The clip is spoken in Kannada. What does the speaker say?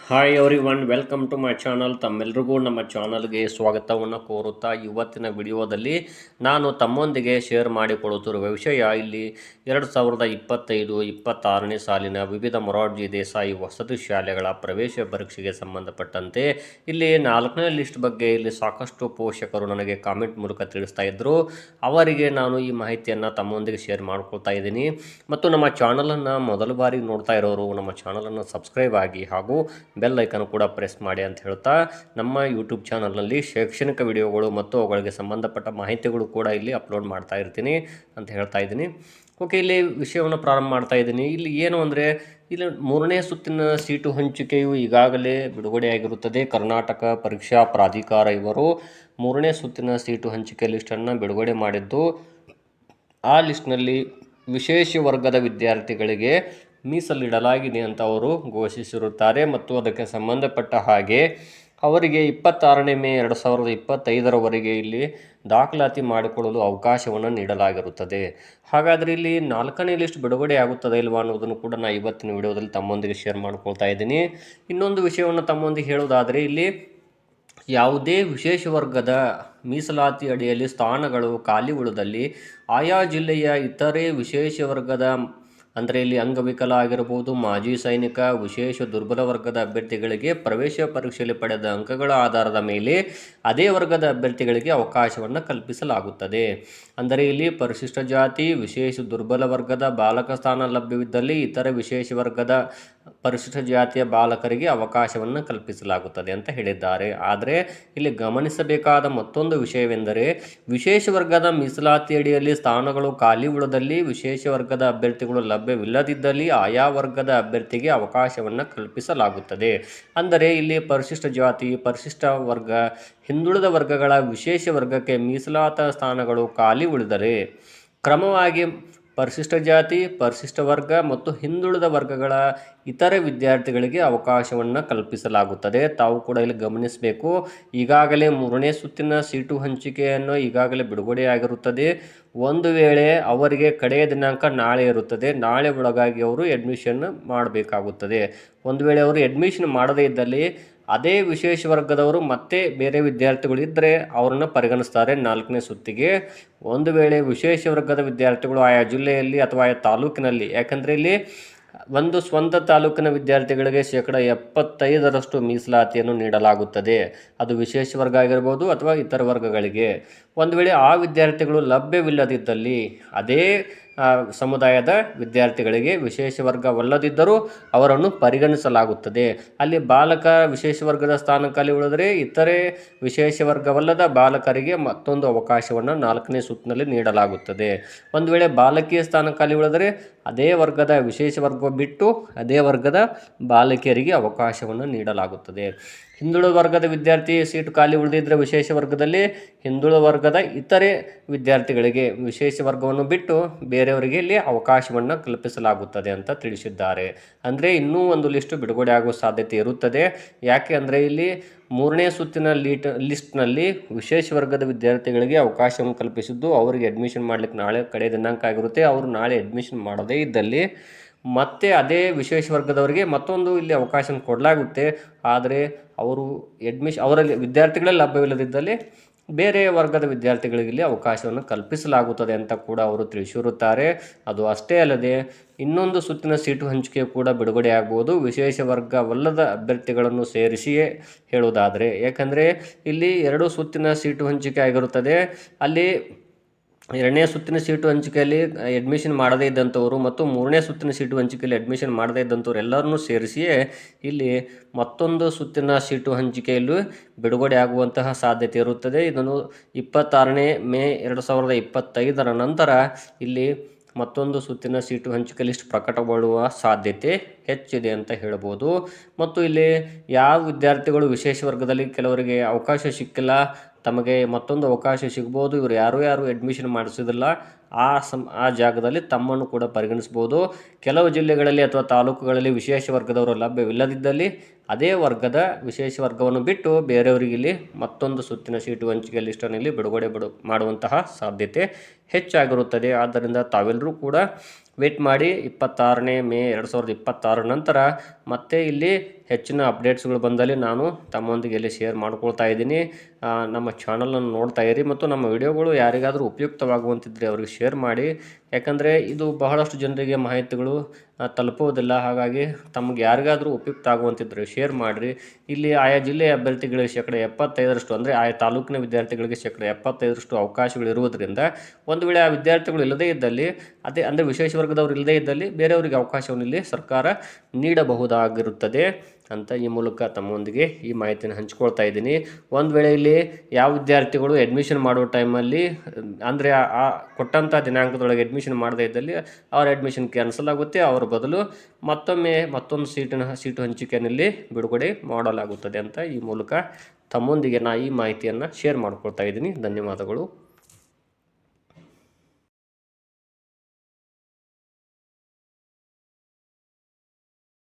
Hi everyone welcome to my channel. ತಮ್ಮೆಲ್ಲರಿಗೂ ನಮ್ಮ ಚಾನಲ್ಗೆ ಸ್ವಾಗತವನ್ನು ಕೋರುತ್ತಾ ಇವತ್ತಿನ ವಿಡಿಯೋದಲ್ಲಿ ನಾನು ತಮ್ಮೊಂದಿಗೆ ಶೇರ್ ಮಾಡಿಕೊಳ್ಳುತ್ತಿರುವ ವಿಷಯ ಇಲ್ಲಿ 2025-26ನೇ ಸಾಲಿನ ವಿವಿಧ ಮೊರಾರ್ಜಿ ದೇಸಾಯಿ ವಸತಿ ಶಾಲೆಗಳ ಪ್ರವೇಶ ಪರೀಕ್ಷೆಗೆ ಸಂಬಂಧಪಟ್ಟಂತೆ ಇಲ್ಲಿ 4ನೇ ಲಿಸ್ಟ್ ಬಗ್ಗೆ ಇಲ್ಲಿ ಸಾಕಷ್ಟು ಪೋಷಕರು ನನಗೆ ಕಾಮೆಂಟ್ ಮೂಲಕ ತಿಳಿಸ್ತಾ ಇದ್ದರು. ಅವರಿಗೆ ನಾನು ಈ ಮಾಹಿತಿಯನ್ನು ತಮ್ಮೊಂದಿಗೆ ಶೇರ್ ಮಾಡ್ಕೊಳ್ತಾ ಇದ್ದೀನಿ. ಮತ್ತು ನಮ್ಮ ಚಾನಲನ್ನು ಮೊದಲ ಬಾರಿಗೆ ನೋಡ್ತಾ ಇರೋರು ನಮ್ಮ ಚಾನಲನ್ನು ಸಬ್ಸ್ಕ್ರೈಬ್ ಆಗಿ ಹಾಗೂ ಬೆಲ್ ಐಕನ್ ಕೂಡ ಪ್ರೆಸ್ ಮಾಡಿ ಅಂತ ಹೇಳ್ತಾ ನಮ್ಮ ಯೂಟ್ಯೂಬ್ ಚಾನಲ್ನಲ್ಲಿ ಶೈಕ್ಷಣಿಕ ವಿಡಿಯೋಗಳು ಮತ್ತು ಅವುಗಳಿಗೆ ಸಂಬಂಧಪಟ್ಟ ಮಾಹಿತಿಗಳು ಕೂಡ ಇಲ್ಲಿ ಅಪ್ಲೋಡ್ ಮಾಡ್ತಾ ಇರ್ತೀನಿ ಅಂತ ಹೇಳ್ತಾ ಇದ್ದೀನಿ. ಓಕೆ, ಇಲ್ಲಿ ವಿಷಯವನ್ನು ಪ್ರಾರಂಭ ಮಾಡ್ತಾ ಇದ್ದೀನಿ. ಇಲ್ಲಿ ಏನು ಅಂದರೆ ಇಲ್ಲಿ 3ನೇ ಸುತ್ತಿನ ಸೀಟು ಹಂಚಿಕೆಯು ಈಗಾಗಲೇ ಬಿಡುಗಡೆಯಾಗಿರುತ್ತದೆ. ಕರ್ನಾಟಕ ಪರೀಕ್ಷಾ ಪ್ರಾಧಿಕಾರ ಇವರು 3ನೇ ಸುತ್ತಿನ ಸೀಟು ಹಂಚಿಕೆ ಲಿಸ್ಟನ್ನು ಬಿಡುಗಡೆ ಮಾಡಿದ್ದು, ಆ ಲಿಸ್ಟ್ನಲ್ಲಿ ವಿಶೇಷ ವರ್ಗದ ವಿದ್ಯಾರ್ಥಿಗಳಿಗೆ ಮೀಸಲಿಡಲಾಗಿದೆ ಅಂತ ಅವರು ಘೋಷಿಸಿರುತ್ತಾರೆ. ಮತ್ತು ಅದಕ್ಕೆ ಸಂಬಂಧಪಟ್ಟ ಹಾಗೆ ಅವರಿಗೆ 26ನೇ ಮೇ 2025ರವರೆಗೆ ಇಲ್ಲಿ ದಾಖಲಾತಿ ಮಾಡಿಕೊಳ್ಳಲು ಅವಕಾಶವನ್ನು ನೀಡಲಾಗಿರುತ್ತದೆ. ಹಾಗಾದರೆ ಇಲ್ಲಿ 4ನೇ ಲಿಸ್ಟ್ ಬಿಡುಗಡೆ ಆಗುತ್ತದೆ ಇಲ್ವಾ ಅನ್ನೋದನ್ನು ಕೂಡ ನಾನು ಇವತ್ತಿನ ವಿಡಿಯೋದಲ್ಲಿ ತಮ್ಮೊಂದಿಗೆ ಶೇರ್ ಮಾಡ್ಕೊಳ್ತಾ ಇದ್ದೀನಿ. ಇನ್ನೊಂದು ವಿಷಯವನ್ನು ತಮ್ಮೊಂದಿಗೆ ಹೇಳೋದಾದರೆ ಇಲ್ಲಿ ಯಾವುದೇ ವಿಶೇಷ ವರ್ಗದ ಮೀಸಲಾತಿ ಅಡಿಯಲ್ಲಿ ಸ್ಥಾನಗಳು ಖಾಲಿ ಉಳಿದಲ್ಲಿ ಆಯಾ ಜಿಲ್ಲೆಯ ಇತರೆ ವಿಶೇಷ ವರ್ಗದ ಅಂದರೆ ಇಲ್ಲಿ ಅಂಗವಿಕಲ ಆಗಿರ್ಬೋದು, ಮಾಜಿ ಸೈನಿಕ, ವಿಶೇಷ ದುರ್ಬಲ ವರ್ಗದ ಅಭ್ಯರ್ಥಿಗಳಿಗೆ ಪ್ರವೇಶ ಪರೀಕ್ಷೆಯಲ್ಲಿ ಪಡೆದ ಅಂಕಗಳ ಆಧಾರದ ಮೇಲೆ ಅದೇ ವರ್ಗದ ಅಭ್ಯರ್ಥಿಗಳಿಗೆ ಅವಕಾಶವನ್ನು ಕಲ್ಪಿಸಲಾಗುತ್ತದೆ. ಅಂದರೆ ಇಲ್ಲಿ ಪರಿಶಿಷ್ಟ ಜಾತಿ, ವಿಶೇಷ ದುರ್ಬಲ ವರ್ಗದ ಬಾಲಕ ಸ್ಥಾನ ಲಭ್ಯವಿದ್ದಲ್ಲಿ ಇತರ ವಿಶೇಷ ವರ್ಗದ ಪರಿಶಿಷ್ಟ ಜಾತಿಯ ಬಾಲಕರಿಗೆ ಅವಕಾಶವನ್ನು ಕಲ್ಪಿಸಲಾಗುತ್ತದೆ ಅಂತ ಹೇಳಿದ್ದಾರೆ. ಆದರೆ ಇಲ್ಲಿ ಗಮನಿಸಬೇಕಾದ ಮತ್ತೊಂದು ವಿಷಯವೆಂದರೆ ವಿಶೇಷ ವರ್ಗದ ಮೀಸಲಾತಿ ಅಡಿಯಲ್ಲಿ ಸ್ಥಾನಗಳು ಖಾಲಿ ಉಳಿದಲ್ಲಿ ವಿಶೇಷ ವರ್ಗದ ಅಭ್ಯರ್ಥಿಗಳು ಲಭ್ಯವಿಲ್ಲದಿದ್ದಲ್ಲಿ ಆಯಾ ವರ್ಗದ ಅಭ್ಯರ್ಥಿಗೆ ಅವಕಾಶವನ್ನು ಕಲ್ಪಿಸಲಾಗುತ್ತದೆ. ಅಂದರೆ ಇಲ್ಲಿ ಪರಿಶಿಷ್ಟ ಜಾತಿ, ಪರಿಶಿಷ್ಟ ವರ್ಗ, ಹಿಂದುಳಿದ ವರ್ಗಗಳ ವಿಶೇಷ ವರ್ಗಕ್ಕೆ ಮೀಸಲಾತ ಸ್ಥಾನಗಳು ಖಾಲಿ ಉಳಿದರೆ ಕ್ರಮವಾಗಿ ಪರಿಶಿಷ್ಟ ಜಾತಿ, ಪರಿಶಿಷ್ಟ ವರ್ಗ ಮತ್ತು ಹಿಂದುಳಿದ ವರ್ಗಗಳ ಇತರೆ ವಿದ್ಯಾರ್ಥಿಗಳಿಗೆ ಅವಕಾಶವನ್ನು ಕಲ್ಪಿಸಲಾಗುತ್ತದೆ. ತಾವು ಕೂಡ ಇಲ್ಲಿ ಗಮನಿಸಬೇಕು. ಈಗಾಗಲೇ 3ನೇ ಸುತ್ತಿನ ಸೀಟು ಹಂಚಿಕೆಯನ್ನು ಈಗಾಗಲೇ ಬಿಡುಗಡೆಯಾಗಿರುತ್ತದೆ. ಒಂದು ವೇಳೆ ಅವರಿಗೆ ಕಡೆಯ ದಿನಾಂಕ ನಾಳೆ ಇರುತ್ತದೆ. ನಾಳೆ ಒಳಗಾಗಿ ಅವರು ಅಡ್ಮಿಷನ್ ಮಾಡಬೇಕಾಗುತ್ತದೆ. ಒಂದು ವೇಳೆ ಅವರು ಅಡ್ಮಿಷನ್ ಮಾಡದೇ ಇದ್ದಲ್ಲಿ ಅದೇ ವಿಶೇಷ ವರ್ಗದವರು ಮತ್ತೆ ಬೇರೆ ವಿದ್ಯಾರ್ಥಿಗಳು ಇದ್ದರೆ ಅವರನ್ನು ಪರಿಗಣಿಸ್ತಾರೆ 4ನೇ ಸುತ್ತಿಗೆ. ಒಂದು ವೇಳೆ ವಿಶೇಷ ವರ್ಗದ ವಿದ್ಯಾರ್ಥಿಗಳು ಆಯಾ ಜಿಲ್ಲೆಯಲ್ಲಿ ಅಥವಾ ಆಯಾ ತಾಲೂಕಿನಲ್ಲಿ, ಯಾಕಂದರೆ ಇಲ್ಲಿ ಒಂದು ಸ್ವಂತ ತಾಲೂಕಿನ ವಿದ್ಯಾರ್ಥಿಗಳಿಗೆ 75% ಮೀಸಲಾತಿಯನ್ನು ನೀಡಲಾಗುತ್ತದೆ. ಅದು ವಿಶೇಷ ವರ್ಗ ಆಗಿರ್ಬೋದು ಅಥವಾ ಇತರ ವರ್ಗಗಳಿಗೆ. ಒಂದು ವೇಳೆ ಆ ವಿದ್ಯಾರ್ಥಿಗಳು ಲಭ್ಯವಿಲ್ಲದಿದ್ದಲ್ಲಿ ಅದೇ ಸಮುದಾಯದ ವಿದ್ಯಾರ್ಥಿಗಳಿಗೆ ವಿಶೇಷ ವರ್ಗವಲ್ಲದಿದ್ದರೂ ಅವರನ್ನು ಪರಿಗಣಿಸಲಾಗುತ್ತದೆ. ಅಲ್ಲಿ ಬಾಲಕ ವಿಶೇಷ ವರ್ಗದ ಸ್ಥಾನ ಖಾಲಿ ಉಳಿದರೆ ಇತರೆ ವಿಶೇಷ ವರ್ಗವಲ್ಲದ ಬಾಲಕರಿಗೆ ಮತ್ತೊಂದು ಅವಕಾಶವನ್ನು 4ನೇ ಸುತ್ತಿನಲ್ಲಿ ನೀಡಲಾಗುತ್ತದೆ. ಒಂದು ವೇಳೆ ಬಾಲಕಿಯ ಸ್ಥಾನ ಖಾಲಿ ಉಳಿದರೆ ಅದೇ ವರ್ಗದ ವಿಶೇಷ ವರ್ಗ ಬಿಟ್ಟು ಅದೇ ವರ್ಗದ ಬಾಲಕಿಯರಿಗೆ ಅವಕಾಶವನ್ನು ನೀಡಲಾಗುತ್ತದೆ. ಹಿಂದುಳಿದ ವರ್ಗದ ವಿದ್ಯಾರ್ಥಿ ಸೀಟು ಖಾಲಿ ಉಳಿದಿದ್ದರೆ ವಿಶೇಷ ವರ್ಗದಲ್ಲಿ ಹಿಂದುಳಿದ ವರ್ಗದ ಇತರೆ ವಿದ್ಯಾರ್ಥಿಗಳಿಗೆ ವಿಶೇಷ ವರ್ಗವನ್ನು ಬಿಟ್ಟು ಬೇರೆಯವರಿಗೆ ಇಲ್ಲಿ ಅವಕಾಶವನ್ನು ಕಲ್ಪಿಸಲಾಗುತ್ತದೆ ಅಂತ ತಿಳಿಸಿದ್ದಾರೆ. ಅಂದರೆ ಇನ್ನೂ ಒಂದು ಲಿಸ್ಟು ಬಿಡುಗಡೆ ಆಗುವ ಸಾಧ್ಯತೆ ಇರುತ್ತದೆ. ಯಾಕೆ ಅಂದರೆ ಇಲ್ಲಿ 3ನೇ ಸುತ್ತಿನ ಲಿಸ್ಟ್ನಲ್ಲಿ ವಿಶೇಷ ವರ್ಗದ ವಿದ್ಯಾರ್ಥಿಗಳಿಗೆ ಅವಕಾಶವನ್ನು ಕಲ್ಪಿಸಿದ್ದು ಅವರಿಗೆ ಅಡ್ಮಿಷನ್ ಮಾಡಲಿಕ್ಕೆ ನಾಳೆ ಕಡೆ ದಿನಾಂಕ ಆಗಿರುತ್ತೆ. ಅವರು ನಾಳೆ ಅಡ್ಮಿಷನ್ ಮಾಡದೇ ಇದ್ದಲ್ಲಿ ಮತ್ತೆ ಅದೇ ವಿಶೇಷ ವರ್ಗದವರಿಗೆ ಮತ್ತೊಂದು ಇಲ್ಲಿ ಅವಕಾಶ ಕೊಡಲಾಗುತ್ತೆ. ಆದರೆ ಅವರು ಅವರಲ್ಲಿ ವಿದ್ಯಾರ್ಥಿಗಳೇ ಲಭ್ಯವಿಲ್ಲದಿದ್ದಲ್ಲಿ ಬೇರೆ ವರ್ಗದ ವಿದ್ಯಾರ್ಥಿಗಳಿಗೆ ಇಲ್ಲಿ ಅವಕಾಶವನ್ನು ಕಲ್ಪಿಸಲಾಗುತ್ತದೆ ಅಂತ ಕೂಡ ಅವರು ತಿಳಿಸಿರುತ್ತಾರೆ. ಅದು ಅಷ್ಟೇ ಅಲ್ಲದೆ ಇನ್ನೊಂದು ಸುತ್ತಿನ ಸೀಟು ಹಂಚಿಕೆ ಕೂಡ ಬಿಡುಗಡೆ ಆಗ್ಬೋದು ವಿಶೇಷ ವರ್ಗವಲ್ಲದ ಅಭ್ಯರ್ಥಿಗಳನ್ನು ಸೇರಿಸಿಯೇ ಹೇಳುವುದಾದರೆ. ಯಾಕಂದರೆ ಇಲ್ಲಿ 2 ಸುತ್ತಿನ ಸೀಟು ಹಂಚಿಕೆ ಆಗಿರುತ್ತದೆ. ಅಲ್ಲಿ 2ನೇ ಸುತ್ತಿನ ಸೀಟು ಹಂಚಿಕೆಯಲ್ಲಿ ಅಡ್ಮಿಷನ್ ಮಾಡದೇ ಇದ್ದಂಥವರು ಮತ್ತು 3ನೇ ಸುತ್ತಿನ ಸೀಟು ಹಂಚಿಕೆಯಲ್ಲಿ ಅಡ್ಮಿಷನ್ ಮಾಡದೇ ಇದ್ದಂಥವ್ರು ಎಲ್ಲರನ್ನೂ ಸೇರಿಸಿಯೇ ಇಲ್ಲಿ ಮತ್ತೊಂದು ಸುತ್ತಿನ ಸೀಟು ಹಂಚಿಕೆಯಲ್ಲೂ ಬಿಡುಗಡೆ ಆಗುವಂತಹ ಸಾಧ್ಯತೆ ಇರುತ್ತದೆ. ಇದನ್ನು 26ನೇ ಮೇ 2025ರ ನಂತರ ಇಲ್ಲಿ ಮತ್ತೊಂದು ಸುತ್ತಿನ ಸೀಟು ಹಂಚಿಕೆ ಲಿಸ್ಟ್ ಪ್ರಕಟಗೊಳ್ಳುವ ಸಾಧ್ಯತೆ ಹೆಚ್ಚಿದೆ ಅಂತ ಹೇಳ್ಬೋದು. ಮತ್ತು ಇಲ್ಲಿ ಯಾವ ವಿದ್ಯಾರ್ಥಿಗಳು ವಿಶೇಷ ವರ್ಗದಲ್ಲಿ ಕೆಲವರಿಗೆ ಅವಕಾಶ ಸಿಕ್ಕಿಲ್ಲ, ತಮಗೆ ಮತ್ತೊಂದು ಅವಕಾಶ ಸಿಗ್ಬೋದು, ಇವರು ಯಾರು ಅಡ್ಮಿಷನ್ ಮಾಡಿಸೋದಿಲ್ಲ, ಆ ಜಾಗದಲ್ಲಿ ತಮ್ಮನ್ನು ಕೂಡ ಪರಿಗಣಿಸ್ಬೋದು. ಕೆಲವು ಜಿಲ್ಲೆಗಳಲ್ಲಿ ಅಥವಾ ತಾಲೂಕುಗಳಲ್ಲಿ ವಿಶೇಷ ವರ್ಗದವರು ಲಭ್ಯವಿಲ್ಲದಿದ್ದಲ್ಲಿ ಅದೇ ವರ್ಗದ ವಿಶೇಷ ವರ್ಗವನ್ನು ಬಿಟ್ಟು ಬೇರೆಯವರಿಗೆ ಇಲ್ಲಿ ಮತ್ತೊಂದು ಸುತ್ತಿನ ಸೀಟು ಹಂಚಿಕೆ ಲಿಸ್ಟನ್ನು ಇಲ್ಲಿ ಬಿಡುಗಡೆ ಮಾಡುವಂತಹ ಸಾಧ್ಯತೆ ಹೆಚ್ಚಾಗಿರುತ್ತದೆ. ಆದ್ದರಿಂದ ತಾವೆಲ್ಲರೂ ಕೂಡ ವೇಟ್ ಮಾಡಿ 26ನೇ ಮೇ 2026 ನಂತರ ಮತ್ತೆ ಇಲ್ಲಿ ಹೆಚ್ಚಿನ ಅಪ್ಡೇಟ್ಸ್ಗಳು ಬಂದಲ್ಲಿ ನಾನು ತಮ್ಮೊಂದಿಗೆ ಇಲ್ಲಿ ಶೇರ್ ಮಾಡ್ಕೊಳ್ತಾ ಇದ್ದೀನಿ. ನಮ್ಮ ಚಾನಲನ್ನು ನೋಡ್ತಾ ಇರಿ ಮತ್ತು ನಮ್ಮ ವಿಡಿಯೋಗಳು ಯಾರಿಗಾದರೂ ಉಪಯುಕ್ತವಾಗುವಂತಿದ್ದರೆ ಅವ್ರಿಗೆ ಶೇರ್ ಮಾಡಿ. ಯಾಕಂದರೆ ಇದು ಬಹಳಷ್ಟು ಜನರಿಗೆ ಮಾಹಿತಿಗಳು ತಲುಪುವುದಿಲ್ಲ. ಹಾಗಾಗಿ ತಮಗೆ ಯಾರಿಗಾದರೂ ಉಪಯುಕ್ತ ಆಗುವಂತಿದ್ದರೆ ಶೇರ್ ಮಾಡಿರಿ. ಇಲ್ಲಿ ಆಯಾ ಜಿಲ್ಲೆಯ ಅಭ್ಯರ್ಥಿಗಳಿಗೆ 75% ಅಂದರೆ ಆಯಾ ತಾಲೂಕಿನ ವಿದ್ಯಾರ್ಥಿಗಳಿಗೆ 75% ಅವಕಾಶಗಳು ಇರುವುದರಿಂದ ಒಂದು ವೇಳೆ ಆ ವಿದ್ಯಾರ್ಥಿಗಳು ಇಲ್ಲದೇ ಇದ್ದಲ್ಲಿ ಅಂದರೆ ವಿಶೇಷ ವರ್ಗದವರು ಇಲ್ಲದೇ ಇದ್ದಲ್ಲಿ ಬೇರೆಯವರಿಗೆ ಅವಕಾಶವನ್ನು ಇಲ್ಲಿ ಸರ್ಕಾರ ನೀಡಬಹುದಾಗಿರುತ್ತದೆ ಅಂತ ಈ ಮೂಲಕ ತಮ್ಮೊಂದಿಗೆ ಈ ಮಾಹಿತಿಯನ್ನು ಹಂಚ್ಕೊಳ್ತಾ ಇದ್ದೀನಿ. ಒಂದು ವೇಳೆ ಇಲ್ಲಿ ಯಾವ ವಿದ್ಯಾರ್ಥಿಗಳು ಅಡ್ಮಿಷನ್ ಮಾಡುವ ಟೈಮಲ್ಲಿ ಅಂದರೆ ಆ ಕೊಟ್ಟಂಥ ದಿನಾಂಕದೊಳಗೆ ಅಡ್ಮಿಷನ್ ಮಾಡದೇ ಇದ್ದಲ್ಲಿ ಅವ್ರ ಅಡ್ಮಿಷನ್ ಕ್ಯಾನ್ಸಲ್ ಆಗುತ್ತೆ. ಅವರ ಬದಲು ಮತ್ತೊಂದು ಸೀಟು ಹಂಚಿಕೆಯಲ್ಲಿ ಬಿಡುಗಡೆ ಮಾಡಲಾಗುತ್ತದೆ ಅಂತ ಈ ಮೂಲಕ ತಮ್ಮೊಂದಿಗೆ ಈ ಮಾಹಿತಿಯನ್ನು ಶೇರ್ ಮಾಡ್ಕೊಳ್ತಾ ಇದ್ದೀನಿ. ಧನ್ಯವಾದಗಳು.